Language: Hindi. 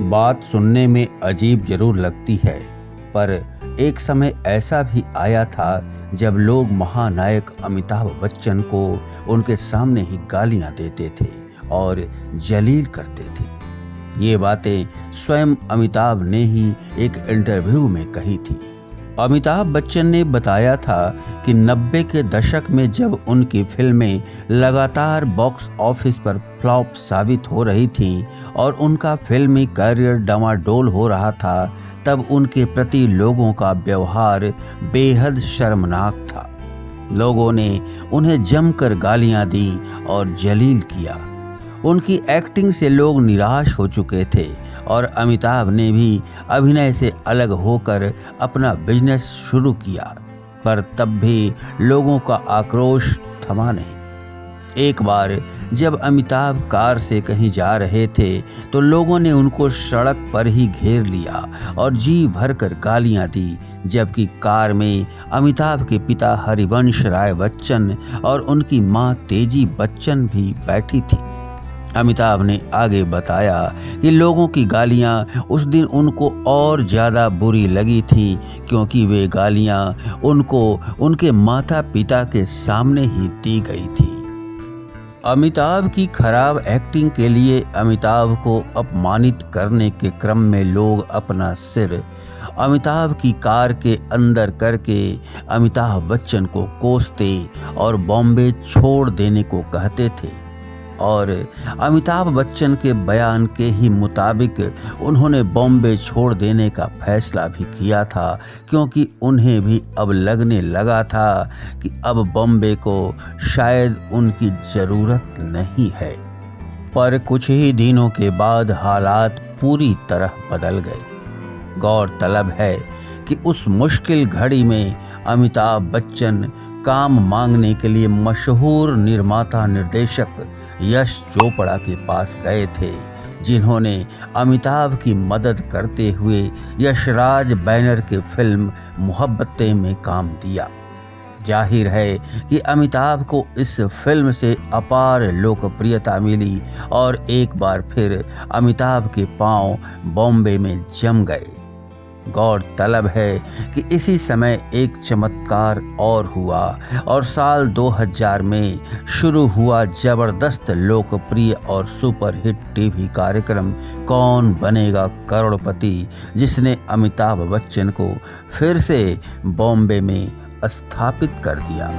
बात सुनने में अजीब जरूर लगती है, पर एक समय ऐसा भी आया था जब लोग महानायक अमिताभ बच्चन को उनके सामने ही गालियां देते थे और जलील करते थे। ये बातें स्वयं अमिताभ ने ही एक इंटरव्यू में कही थी। अमिताभ बच्चन ने बताया था कि 90 के दशक में जब उनकी फिल्में लगातार बॉक्स ऑफिस पर फ्लॉप साबित हो रही थीं और उनका फिल्मी करियर डामाडोल हो रहा था, तब उनके प्रति लोगों का व्यवहार बेहद शर्मनाक था। लोगों ने उन्हें जमकर गालियां दी और जलील किया। उनकी एक्टिंग से लोग निराश हो चुके थे और अमिताभ ने भी अभिनय से अलग होकर अपना बिजनेस शुरू किया, पर तब भी लोगों का आक्रोश थमा नहीं। एक बार जब अमिताभ कार से कहीं जा रहे थे तो लोगों ने उनको सड़क पर ही घेर लिया और जी भरकर गालियां दी, जबकि कार में अमिताभ के पिता हरिवंश राय बच्चन और उनकी मां तेजी बच्चन भी बैठी थी। अमिताभ ने आगे बताया कि लोगों की गालियां उस दिन उनको और ज़्यादा बुरी लगी थी, क्योंकि वे गालियां उनको उनके माता पिता के सामने ही दी गई थी। अमिताभ की खराब एक्टिंग के लिए अमिताभ को अपमानित करने के क्रम में लोग अपना सिर अमिताभ की कार के अंदर करके अमिताभ बच्चन को कोसते और बॉम्बे छोड़ देने को कहते थे, और अमिताभ बच्चन के बयान के ही मुताबिक उन्होंने बॉम्बे छोड़ देने का फैसला भी किया था, क्योंकि उन्हें भी अब लगने लगा था कि अब बॉम्बे को शायद उनकी ज़रूरत नहीं है। पर कुछ ही दिनों के बाद हालात पूरी तरह बदल गए। गौरतलब है कि उस मुश्किल घड़ी में अमिताभ बच्चन काम मांगने के लिए मशहूर निर्माता निर्देशक यश चोपड़ा के पास गए थे, जिन्होंने अमिताभ की मदद करते हुए यशराज बैनर के फिल्म मोहब्बतें में काम दिया। जाहिर है कि अमिताभ को इस फिल्म से अपार लोकप्रियता मिली और एक बार फिर अमिताभ के पांव बॉम्बे में जम गए। गौरतलब है कि इसी समय एक चमत्कार और हुआ और साल 2000 में शुरू हुआ जबरदस्त लोकप्रिय और सुपरहिट टीवी कार्यक्रम कौन बनेगा करोड़पति, जिसने अमिताभ बच्चन को फिर से बॉम्बे में स्थापित कर दिया।